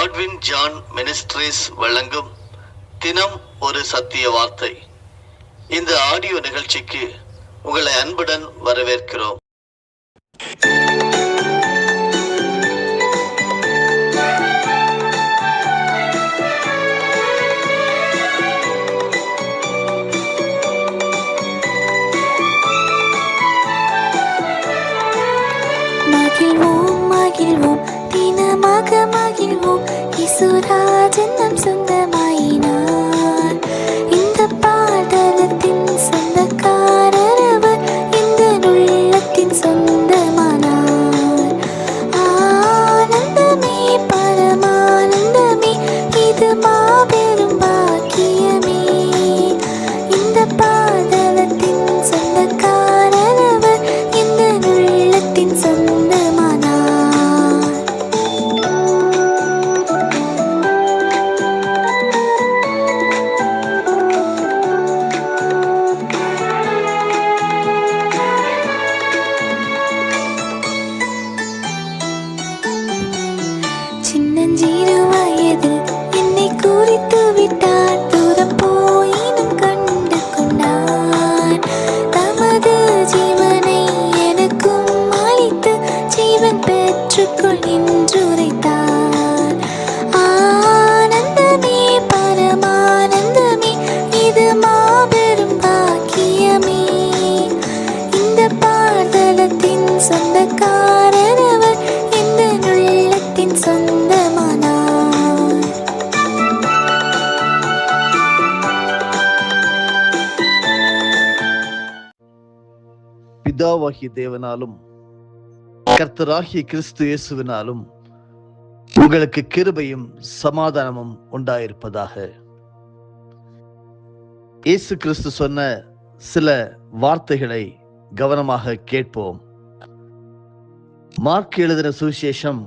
Godwin John ministries வழங்கும் தினம் ஒரு சத்திய வார்த்தை. இந்த ஆடியோ நிகழ்ச்சிக்கு உங்களை அன்புடன் வரவேற்கிறோம். தினமாக மகிழ்வோம், இயேசுராஜன் நம் சொந்தமாயினார். இந்த பாடலத்தின் சொந்தக்காரர் அவர், இந்த உள்ளத்தின் சொந்தமானார். ஆனந்தமே பரமானந்தமே, இது மாபெரும் பாக்கியமே. இந்த பாடலத்தின் சொந்தக்காரர் அவர், இந்த உள்ளத்தின் சொந்தமானார். சின்னஞ்சிறு வயதில் என்னை குறித்து விட்டார், தூரம் போயினும் கண்டு கொண்டார். தமது ஜீவனை எனக்கும் அளித்து ஜீவன் பெற்றுக்கொள் என்று உரைத்தார். ஆனந்தமே பரமானந்தமே, இது மாபெரும் பாக்கியமே. இந்த பாடலத்தின் சொந்தக்காரர் அவர், இந்த உள்ளத்தின் சொந்தமானார். பிதாவாகிய தேவனாலும் கர்த்தராகிய கிறிஸ்து இயேசுவினாலும் உங்களுக்கு கிருபையும் சமாதானமும் உண்டாயிருப்பதாக. இயேசு கிறிஸ்து சொன்ன சில வார்த்தைகளை கவனமாக கேட்போம். மார்க் எழுதின சுவிசேஷம்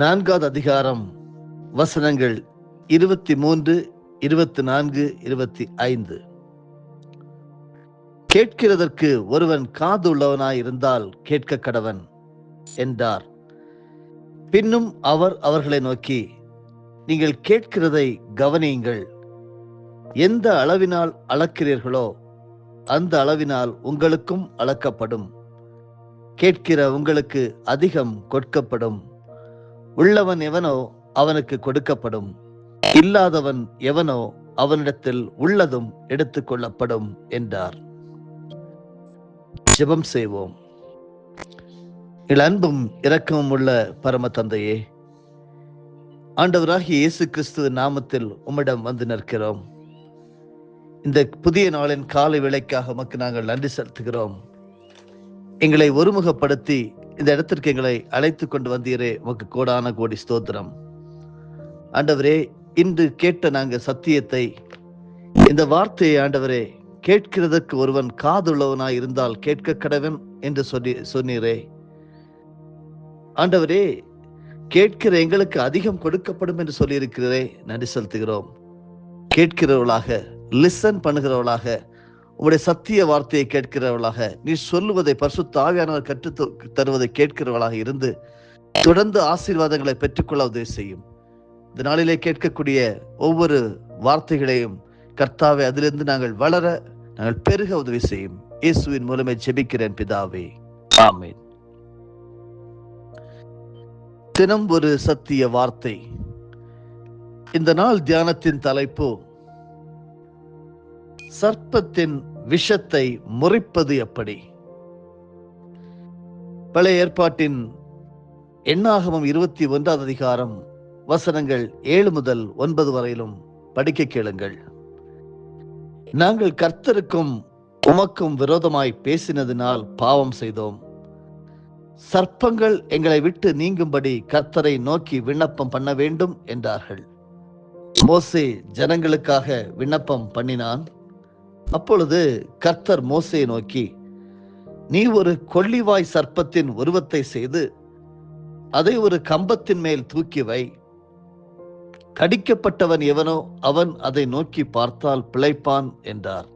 4வது அதிகாரம் வசனங்கள் 23, 24, 25. கேட்கிறதற்கு ஒருவன் காது உள்ளவனாய் இருந்தால் கேட்க கடவன் என்றார். பின்னும் அவர் அவர்களை நோக்கி, நீங்கள் கேட்கிறதை கவனியுங்கள். எந்த அளவினால் அளக்கிறீர்களோ அந்த அளவினால் உங்களுக்கும் அளக்கப்படும். கேட்கிற உங்களுக்கு அதிகம் கொடுக்கப்படும். உள்ளவன் எவனோ அவனுக்கு கொடுக்கப்படும், இல்லாதவன் எவனோ அவனிடத்தில் உள்ளதும் எடுத்துக் கொள்ளப்படும் என்றார். ஜெபம் செய்வோம். அன்பும் இரக்கமும் உள்ள பரம தந்தையே, ஆண்டவராகிய இயேசு கிறிஸ்துவ நாமத்தில் உம்மிடம் வந்து நிற்கிறோம். இந்த புதிய நாளின் காலை வேளைக்காக உமக்கு நாங்கள் நன்றி செலுத்துகிறோம். எங்களை ஒருமுகப்படுத்தி இந்த இடத்திற்கு எங்களை அழைத்து கொண்டு வந்தீரே, உமக்கு கோடான கோடி ஸ்தோத்திரம். ஆண்டவரே, இன்று கேட்ட நாங்கள் சத்தியத்தை, இந்த வார்த்தையை ஆண்டவரே, கேட்கிறதற்கு ஒருவன் காதுள்ளவனாய் இருந்தால் கேட்க கடவன் என்று சொன்னீரே. ஆண்டவரே, கேட்கிற எங்களுக்கு அதிகம் கொடுக்கப்படும் என்று சொல்லியிருக்கிறீரே, நன்றி செலுத்துகிறோம். கேட்கிறவர்களாக, லிசன் பண்ணுகிறவர்களாக, உங்களுடைய சத்திய வார்த்தையை கேட்கிறவர்களாக, நீ சொல்லுவதை பரிசுத்த ஆவியானவர் கற்று தருவதை கேட்கிறவர்களாக இருந்து தொடர்ந்து ஆசீர்வாதங்களை பெற்றுக்கொள்ள உதவி செய்யும். இந்த நாளிலே கேட்கக்கூடிய ஒவ்வொரு வார்த்தைகளையும் கர்த்தாவே, அதிலிருந்து நாங்கள் வளர, நாங்கள் பெருக உதவி செய்யும். இயேசுவின் மூலமே ஜெபிக்கிறேன் பிதாவே, ஆமென். தினம் ஒரு சத்திய வார்த்தை. இந்த நாள் தியானத்தின் தலைப்பு, சர்ப்பத்தின் விஷத்தை முறிப்பது எப்படி. பழைய ஏற்பாட்டின் எண்ணாகமம் 21வது அதிகாரம் வசனங்கள் 7 முதல் 9 வரையிலும் படிக்க கேளுங்கள். நாங்கள் கர்த்தருக்கும் உமக்கும் விரோதமாய் பேசினதினால் பாவம் செய்தோம். சர்ப்பங்கள் எங்களை விட்டு நீங்கும்படி கர்த்தரை நோக்கி விண்ணப்பம் பண்ண வேண்டும் என்றார்கள். மோசே ஜனங்களுக்காக விண்ணப்பம் பண்ணினான். அப்பொழுது கர்த்தர் மோசேயை நோக்கி, நீ ஒரு கொள்ளிவாய் சர்ப்பத்தின் உருவத்தை செய்து அதை ஒரு கம்பத்தின் மேல் தூக்கி வை. கடிக்கப்பட்டவன் எவனோ அவன் அதை நோக்கி பார்த்தால் பிழைப்பான் என்றார்.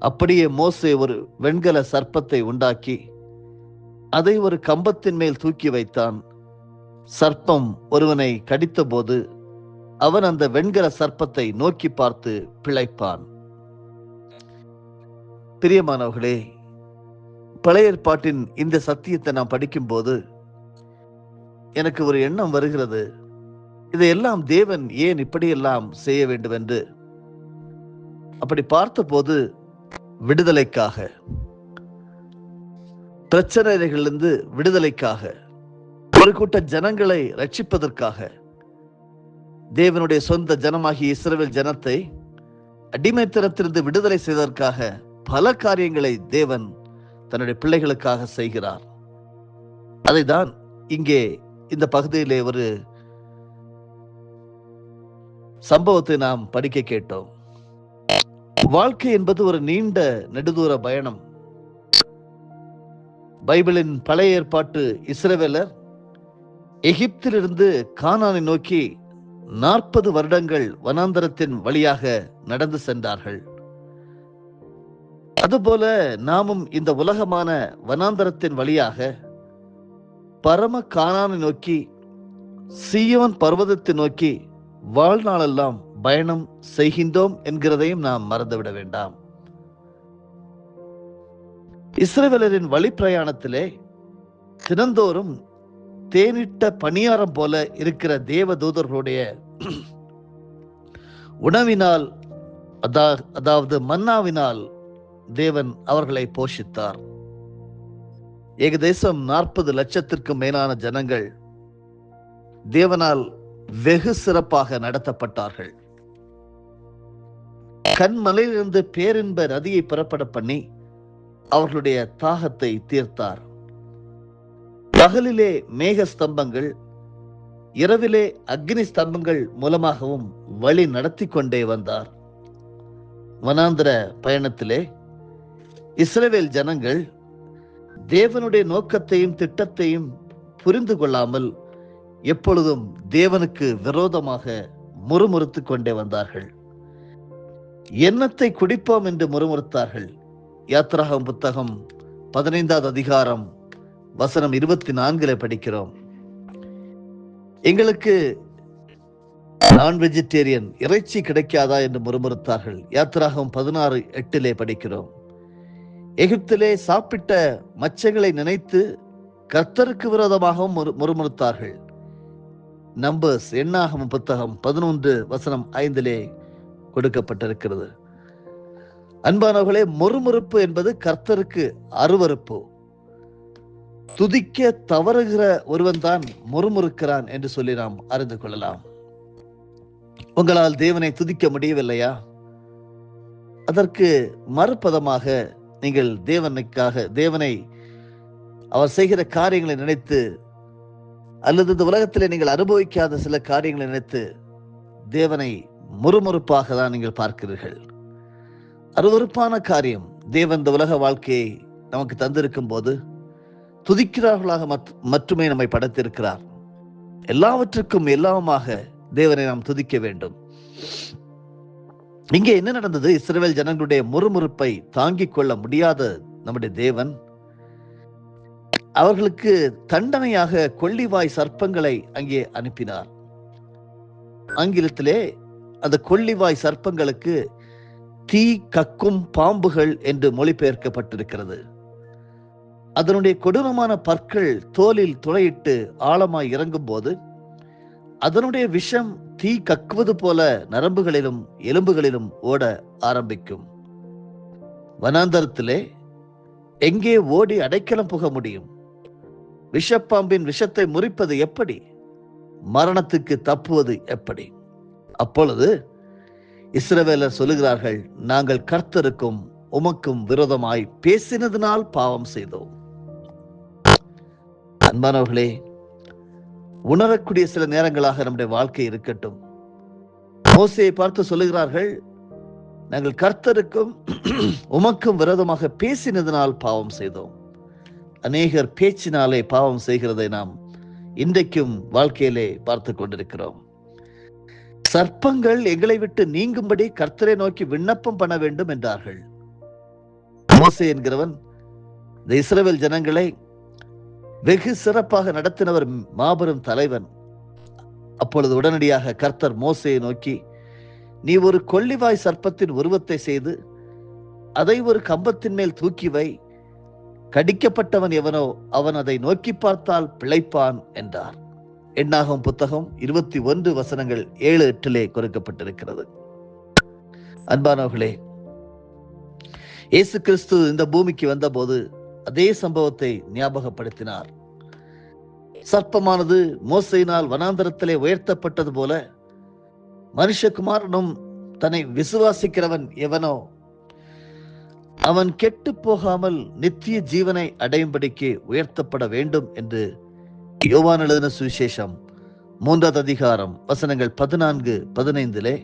அப்படியே மோசே ஒரு வெண்கல சர்ப்பத்தை உண்டாக்கி அதை ஒரு கம்பத்தின் மேல் தூக்கி வைத்தான். சர்ப்பம் ஒருவனை கடித்த போது அவன் அந்த வெண்கல சர்ப்பத்தை நோக்கி பார்த்து பிழைப்பான். பிரியமானவர்களே, பழைய ஏற்பாட்டின் இந்த சத்தியத்தை நான் படிக்கும் போது எனக்கு ஒரு எண்ணம் வருகிறது. இதையெல்லாம் தேவன் ஏன் இப்படியெல்லாம் செய்ய வேண்டும் என்று. அப்படி பார்த்தபோது விடுதலைக்காக, பிரச்சனைகளிலிருந்து விடுதலைக்காக, ஒரு கூட்ட ஜனங்களை ரட்சிப்பதற்காக, தேவனுடைய சொந்த ஜனமாகிய இஸ்ரவேல் ஜனத்தை அடிமைத்தனத்திலிருந்து விடுதலை செய்வதற்காக பல காரியங்களை தேவன் தன்னுடைய பிள்ளைகளுக்காக செய்கிறார். அதைதான் இங்கே இந்த பகுதியிலே ஒரு சம்பவத்தை நாம் படிக்க கேட்டோம். வாழ்க்கை என்பது ஒரு நீண்ட நெடுதூர பயணம். பைபிளின் பழைய ஏற்பாட்டு இஸ்ரவேலர் எகிப்திலிருந்து கானானை நோக்கி 40 வருடங்கள் வனாந்தரத்தின் வழியாக நடந்து சென்றார்கள். அதுபோல நாமும் இந்த உலகமான வனாந்தரத்தின் வழியாக பரம கானானை நோக்கி, சீயோன் பர்வதத்தை நோக்கி வாழ்நாளெல்லாம் பயணம் செய்கின்றோம் என்கிறதையும் நாம் மறந்துவிட வேண்டாம். இஸ்ரவேலரின் வழி பிரயாணத்திலே தினந்தோறும் தேனிட்ட பணியாரம் போல இருக்கிற தேவ தூதர்களுடைய உணவினால், அதாவது மன்னாவினால் தேவன் அவர்களை போஷித்தார். ஏகதேசம் 40 லட்சத்திற்கும் மேலான ஜனங்கள் தேவனால் வெகு சிறப்பாக நடத்தப்பட்டார்கள். கண்மலையிலிருந்து பேரின்ப நதியை புறப்பட பண்ணி அவர்களுடைய தாகத்தை தீர்த்தார். பகலிலே மேக ஸ்தம்பங்கள், இரவிலே அக்னி ஸ்தம்பங்கள் மூலமாகவும் வழி நடத்தி கொண்டே வந்தார். வனாந்திர பயணத்திலே இஸ்ரவேல் ஜனங்கள் தேவனுடைய நோக்கத்தையும் திட்டத்தையும் புரிந்து கொள்ளாமல் எப்பொழுதும் தேவனுக்கு விரோதமாக முறுமுறுத்துக் கொண்டே வந்தார்கள். எண்ணத்தை குடிப்போம் என்று முறுமுறுத்தார்கள். யாத்திராகமம் புத்தகம் 15வது அதிகாரம் வசனம் 24 படிக்கிறோம். எங்களுக்கு நான் வெஜிடேரியன், இறைச்சி கிடைக்காதா என்று முறுமுறுத்தார்கள். யாத்திராகமம் 16:8 படிக்கிறோம். எகிப்திலே சாப்பிட்ட மச்சங்களை நினைத்து கர்த்தருக்கு விரோதமாகவும் முறுமுறுத்தார்கள். நம்பர்ஸ், எண்ணாகமம் புத்தகம் 11 வசனம் 5 கொடுக்கப்பட்டிருக்கிறது. அன்பானவர்களே, முறுமுறுப்பு என்பது கர்த்தருக்கு அருவருப்பு. துதிக்க தவறுகிற ஒருவன் தான் முறுமுறுக்கிறான் என்று சொல்லி நாம் அறிந்து கொள்ளலாம். உங்களால் தேவனை துதிக்க முடியவில்லையா? அதற்கு மறுபதமாக நீங்கள் தேவனை அவர் செய்கிற காரியங்களை நினைத்து, அல்லது இந்த உலகத்திலே நீங்கள் அனுபவிக்காத சில காரியங்களை நினைத்து தேவனை முறுமுறுப்பாக தான் நீங்கள் பார்க்கிறீர்கள். அருவருப்பான காரியம். தேவன் இந்த உலக வாழ்க்கையை நமக்கு தந்திருக்கும் போது துதிக்கிறார்களாக மட்டுமே நம்மை படைத்திருக்கிறார். எல்லாவற்றுக்கும் எல்லாமாக தேவனை நாம் துதிக்க வேண்டும். இங்கே என்ன நடந்தது? இஸ்ரவேல் ஜனங்களுடைய முறுமுறுப்பை தாங்கிக் கொள்ள முடியாத நம்முடைய தேவன் அவர்களுக்கு தண்டனையாக கொள்ளிவாய் சர்ப்பங்களை அங்கே அனுப்பினார். ஆங்கிலத்திலே அந்த கொள்ளிவாய் சர்ப்பங்களுக்கு தீ கக்கும் பாம்புகள் என்று மொழிபெயர்க்கப்பட்டிருக்கிறது. அதனுடைய கொடூரமான பற்கள் தோலில் துளையிட்டு ஆழமாய் இறங்கும் போது அதனுடைய விஷம் தீ கக்குவது போல நரம்புகளிலும் எலும்புகளிலும் ஓட ஆரம்பிக்கும். வனாந்தரத்திலே எங்கே ஓடி அடைக்கலம் புக முடியும்? விஷப்பாம்பின் விஷத்தை முறிப்பது எப்படி? மரணத்துக்கு தப்புவது எப்படி? அப்பொழுது இஸ்ரவேலர் சொல்லுகிறார்கள், நாங்கள் கர்த்தருக்கும் உமக்கும் விரோதமாய் பேசினதினால் பாவம் செய்தோம். அன்பானவர்களே, உணரக்கூடிய சில நேரங்களாக நம்முடைய வாழ்க்கை இருக்கட்டும். மோசேயை பார்த்து சொல்லுகிறார்கள், நாங்கள் கர்த்தருக்கும் உமக்கும் விரோதமாக பேசினதினால் பாவம் செய்தோம். அநேகர் பேச்சினாலே பாவம் செய்கிறதை நாம் இன்றைக்கும் வாழ்க்கையிலே பார்த்து கொண்டிருக்கிறோம். சர்ப்பங்கள் எங்களை விட்டு நீங்கும்படி கர்த்தரை நோக்கி விண்ணப்பம் பண்ண வேண்டும் என்றார்கள். மோசே என்கிறவன் இந்த இஸ்ரவேல் ஜனங்களை வெகு சிறப்பாக நடத்தினவர் மாபெரும் தலைவன். அப்பொழுது உடனடியாக கர்த்தர் மோசேயை நோக்கி, நீ ஒரு கொள்ளிவாய் சர்ப்பத்தின் உருவத்தை செய்து அதை ஒரு கம்பத்தின் மேல் தூக்கி வை. கடிக்கப்பட்டவன் எவனோ அவன் அதை நோக்கி பார்த்தால் பிழைப்பான் என்றார். எண்ணாகமம் புத்தகம் 21 வசனங்கள் 7-8 கொடுக்கப்பட்டிருக்கிறது. அன்பானவர்களே, இயேசு கிறிஸ்து இந்த பூமிக்கு வந்தபோது அதே சம்பவத்தை ஞாபகப்படுத்தினார். சர்ப்பமானது மோசையினால் வனாந்தரத்திலே உயர்த்தப்பட்டது போல மனுஷகுமாரனும் தன்னை விசுவாசிக்கிறவன் எவனோ அவன் கெட்டு போகாமல் நித்திய ஜீவனை அடையும்படிக்கு உயர்த்தப்பட வேண்டும் என்று யோவான் எழுதின சுவிசேஷம் 3வது அதிகாரம் வசனங்கள் 14-15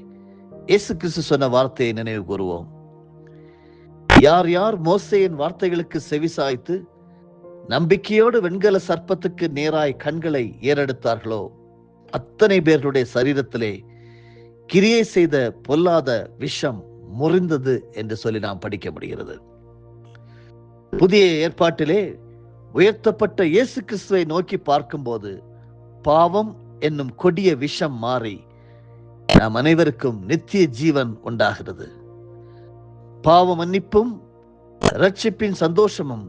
இயேசு கிறிஸ்து சொன்ன வார்த்தையை நினைவு கூறுவோம். யார் யார் மோசேயின் வார்த்தைகளுக்கு செவிசாய்த்து நம்பிக்கையோடு வெண்கல சர்ப்பத்துக்கு நேராய் கண்களை ஏறெடுத்தார்களோ அத்தனை பேர்களுடைய சரீரத்திலே கிரியை செய்த பொல்லாத விஷம் முறிந்தது என்று சொல்லி நாம் படிக்க முடிகிறது. புதிய ஏற்பாட்டிலே உயர்த்தப்பட்ட இயேசு கிறிஸ்துவை நோக்கி பார்க்கும்போது பாவம் என்னும் கொடிய விஷம் மாறி நாம் அனைவருக்கும் நித்திய ஜீவன் உண்டாகிறது. பாவ மன்னிப்பும் இரட்சிப்பின் சந்தோஷமும்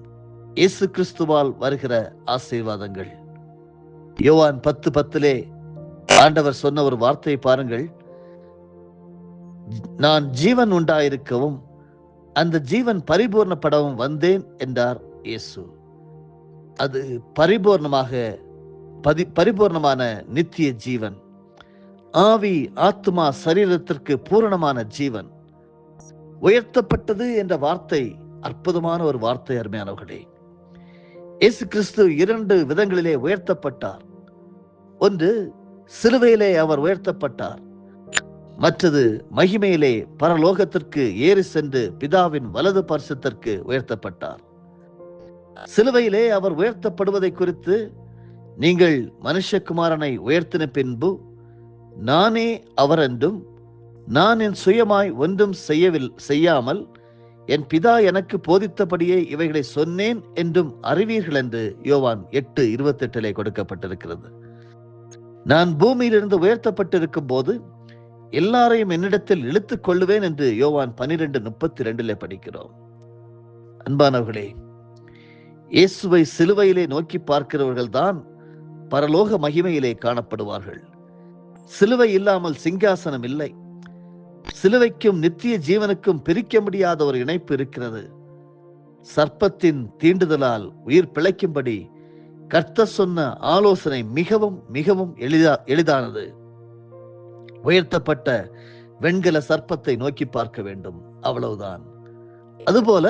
இயேசு கிறிஸ்துவால் வருகிற ஆசீர்வாதங்கள். யோவான் 10:10 ஆண்டவர் சொன்ன ஒரு வார்த்தையை பாருங்கள். நான் ஜீவன் உண்டாயிருக்கவும் அந்த ஜீவன் பரிபூர்ணப்படவும் வந்தேன் என்றார் இயேசு. அது பரிபூர்ணமான நித்திய ஜீவன், ஆவி ஆத்மா சரீரத்திற்கு பூரணமான ஜீவன். உயர்த்தப்பட்டது என்ற வார்த்தை அற்புதமான ஒரு வார்த்தை. அருமையானவர்களே, இயேசு கிறிஸ்து 2 விதங்களிலே உயர்த்தப்பட்டார். ஒன்று, சிலுவையிலே அவர் உயர்த்தப்பட்டார். மற்றது, மகிமையிலே பரலோகத்திற்கு ஏறி சென்று பிதாவின் வலது பார்சத்திற்கு உயர்த்தப்பட்டார். சிலுவையிலே அவர் உயர்த்தப்படுவதை குறித்து, நீங்கள் மனுஷகுமாரனை உயர்த்தின பின்பு நானே அவர் என்றும் நான் என் சுயமாய் ஒன்றும் செய்யாமல் என் பிதா எனக்கு போதித்தபடியே இவைகளை சொன்னேன் என்றும் அறிவீர்கள் என்று யோவான் 8:28 கொடுக்கப்பட்டிருக்கிறது. நான் பூமியிலிருந்து உயர்த்தப்பட்டிருக்கும் போது எல்லாரையும் என்னிடத்தில் இழுத்துக் கொள்ளுவேன் என்று யோவான் 12:32 படிக்கிறோம். அன்பானவர்களே, இயேசுவை சிலுவையிலே நோக்கி பார்க்கிறவர்கள் தான் பரலோக மகிமையிலே காணப்படுவார்கள். சிலுவை இல்லாமல் சிங்காசனம் இல்லை. சிலுவைக்கும் நித்திய ஜீவனுக்கும் பிரிக்க முடியாத ஒரு இணைப்பு இருக்கிறது. சர்ப்பத்தின் தீண்டுதலால் உயிர் பிழைக்கும்படி கர்த்தர் சொன்ன ஆலோசனை மிகவும் மிகவும் எளிதானது. உயர்த்தப்பட்ட வெண்கல சர்ப்பத்தை நோக்கி பார்க்க வேண்டும், அவ்வளவுதான். அதுபோல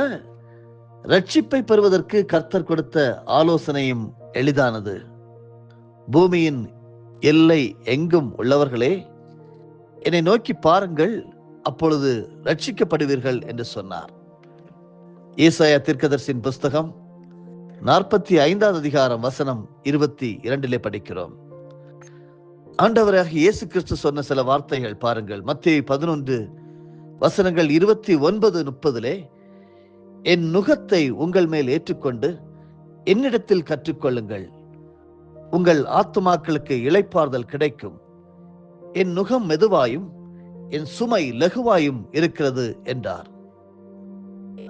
ரட்சிப்பை பெறுவதற்கு கர்த்தர் கொடுத்த ஆலோசனையும் எளிதானது. பூமியின் எல்லை எங்கும் உள்ளவர்களே, என்னை நோக்கி பாருங்கள், அப்பொழுது ரட்சிக்கப்படுவீர்கள் என்று சொன்னார். ஏசாயா தீர்க்கதரிசியின் புஸ்தகம் 45வது அதிகாரம் வசனம் 22 படிக்கிறோம். ஆண்டவராக இயேசு கிறிஸ்து சொன்ன சில வார்த்தைகள் பாருங்கள். மத்தேயு 11 வசனங்கள் 29-30 என் நுகத்தை உங்கள் மேல் ஏற்றுக்கொண்டு என்னிடத்தில் கற்றுக்கொள்ளுங்கள், உங்கள் ஆத்துமாக்களுக்கு இளைப்பாறுதல் கிடைக்கும். என் நுகம் மெதுவாயும் என் சுமை லகுவாயும் இருக்கிறது என்றார்.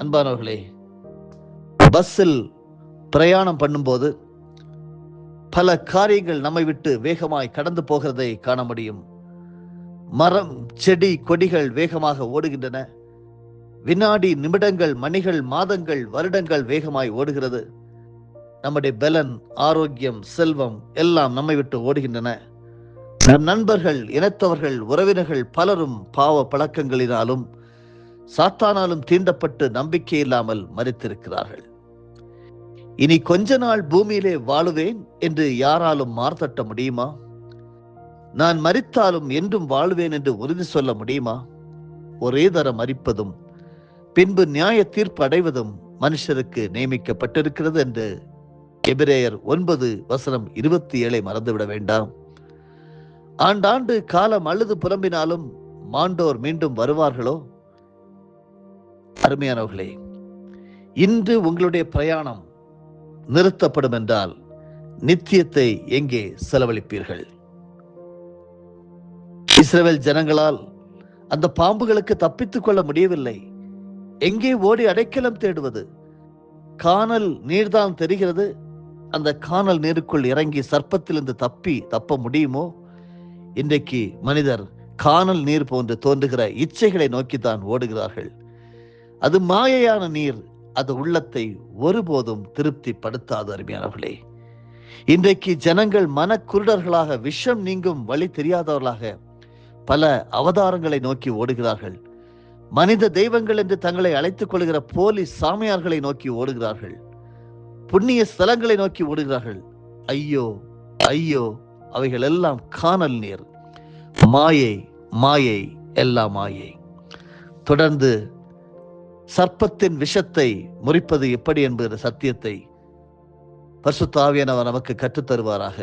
அன்பானவர்களே, பஸ்ஸில் பிரயாணம் பண்ணும்போது பல காரியங்கள் நம்மை விட்டு வேகமாய் கடந்து போகிறதை காண முடியும். மரம், செடி, கொடிகள் வேகமாக ஓடுகின்றன. வினாடி, நிமிடங்கள், மணிகள், மாதங்கள், வருடங்கள் வேகமாய் ஓடுகிறது. நம்முடைய பலன், ஆரோக்கியம், செல்வம் எல்லாம் நம்மை விட்டு ஓடுகின்றன. நம் நண்பர்கள், இனத்தவர்கள், உறவினர்கள் பலரும் பாவ பழக்கங்களினாலும் சாத்தானாலும் தீண்டப்பட்டு நம்பிக்கை இல்லாமல் மரித்திருக்கிறார்கள். இனி கொஞ்ச நாள் பூமியிலே வாழுவேன் என்று யாராலும் மார்த்தட்ட முடியுமா? நான் மரித்தாலும் என்றும் வாழ்வேன் என்று உறுதி சொல்ல முடியுமா? ஒரே தரம் மரிப்பதும் பின்பு நியாய தீர்ப்பு அடைவதும் மனுஷருக்கு நியமிக்கப்பட்டிருக்கிறது என்று எபிரேயர் 9 வசனம் 27 மறந்துவிட வேண்டாம். ஆண்டாண்டு காலம் அழுது புலம்பினாலும் மாண்டோர் மீண்டும் வருவார்களோ? அருமையானவர்களே, இன்று உங்களுடைய பிரயாணம் நிறுத்தப்படும் என்றால் நித்தியத்தை எங்கே செலவழிப்பீர்கள்? இஸ்ரவேல் ஜனங்களால் அந்த பாம்புகளுக்கு தப்பித்துக் கொள்ள முடியவில்லை. எங்கே ஓடி அடைக்கலம் தேடுவது? கானல் நீர்தான் தெரிகிறது. அந்த கானல் நீருக்குள் இறங்கி சர்ப்பத்திலிருந்து தப்ப முடியுமோ? இன்றைக்கு மனிதர் கானல் நீர் போன்று தோன்றுகிற இச்சைகளை நோக்கித்தான் ஓடுகிறார்கள். அது மாயையான நீர். அது உள்ளத்தை ஒருபோதும் திருப்தி படுத்தாது. அருமையானவர்களே, இன்றைக்கு ஜனங்கள் மனக்குருடர்களாக, விஷம் நீங்கும் வழி தெரியாதவர்களாக பல அவதாரங்களை நோக்கி ஓடுகிறார்கள். மனித தெய்வங்கள் என்று தங்களை அழைத்துக் கொள்கிற போலி சாமியார்களை நோக்கி ஓடுகிறார்கள். புண்ணிய ஸ்தலங்களை நோக்கி ஓடுகிறார்கள். ஐயோ ஐயோ, அவைகள் எல்லாம் கானல் நீர். மாயை மாயை, எல்லாம் மாயை. தொடர்ந்து சர்ப்பத்தின் விஷத்தை முறிப்பது எப்படி என்கிற சத்தியத்தை பரிசுத்த ஆவியானவர் நமக்கு கற்றுத் தருவாராக.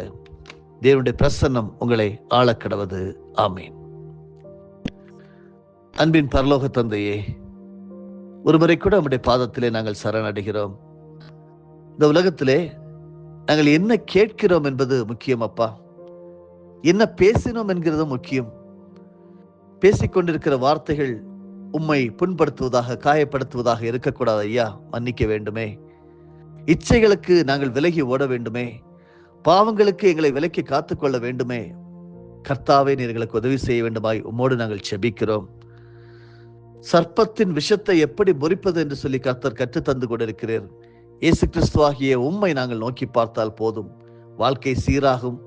தேவனுடைய பிரசன்னம் உங்களை ஆளக்கடவது. ஆமேன். அன்பின் பரலோக தந்தையே, ஒருமுறை கூட நம்முடைய பாதத்திலே நாங்கள் சரணடைகிறோம். இந்த உலகத்திலே நாங்கள் என்ன கேட்கிறோம் என்பது முக்கியம் அப்பா. என்ன பேசினோம் என்கிறது முக்கியம். பேசிக்கொண்டிருக்கிற வார்த்தைகள் உம்மை புண்படுத்துவதாக, காயப்படுத்துவதாக இருக்கக்கூடாது ஐயா. மன்னிக்க வேண்டுமே. இச்சைகளுக்கு நாங்கள் விலகி ஓட வேண்டுமே. பாவங்களுக்கு எங்களை விலக்கி காத்துக்கொள்ள வேண்டுமே. கர்த்தாவே, நீர் எங்களுக்கு உதவி செய்ய வேண்டுமாய் உம்மோடு நாங்கள் செபிக்கிறோம். சர்ப்பத்தின் விஷத்தை எப்படி முறிப்பது என்று சொல்லி கர்த்தர் கற்றுத் தந்து கொண்டிருக்கிறீர். இயேசு கிறிஸ்துவாகிய உம்மை நாங்கள் நோக்கி பார்த்தால் போதும். வாழ்க்கை சீராகும்.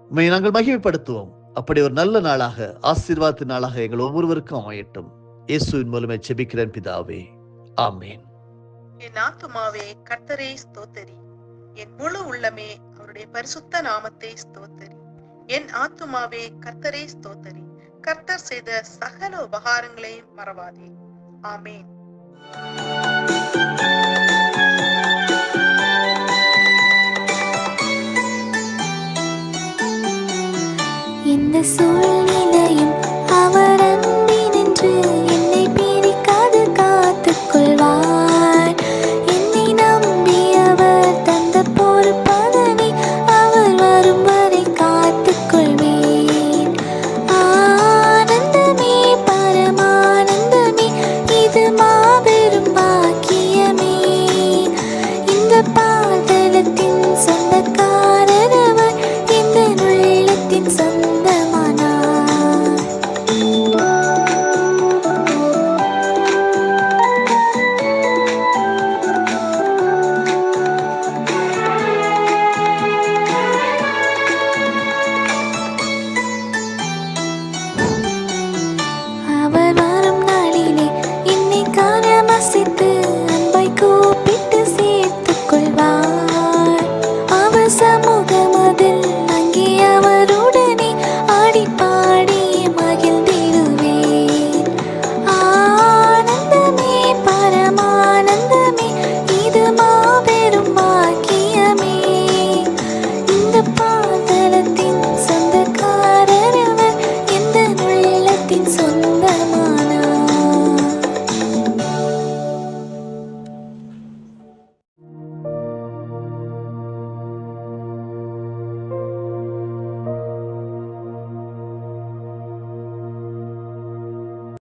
உம்மை நாங்கள் மகிமைப்படுத்துவோம். அப்படி ஒரு நல்ல நாளாக, ஆசீர்வாதத்தின் நாளாக எங்கள் ஒவ்வொருவருக்கும் அமையட்டும். இயேசுவின் மூலமே செபிக்கிறேன் பிதாவே. ஆமேன். என் ஆத்துமாவே கர்த்தரை ஸ்தோத்தரி, என் முழு உள்ளமே அவருடைய பரிசுத்த நாமத்தை ஸ்தோத்தரி. என் ஆத்துமாவே கர்த்தரை ஸ்தோத்தரி, கர்த்தர் செய்த சகல உபகாரங்களையும் மறவாதே. ஆமேன். இந்த சூழ்நிலையும் அவர் அன்பினின்று என்னை பிரிக்காது காத்துக் கொள்வார். என்னை நம்பி அவர் தந்த பொறுப்பதனை அவர் வரும் வரை காத்துக் கொள்வேன். ஆனந்தமே பரமானந்தமே, இது மாபெரும் பாக்கியமே. இந்த பாதலத்தின் சொந்தக்காரர் அவர், இந்த உள்ளத்தின் சொந்த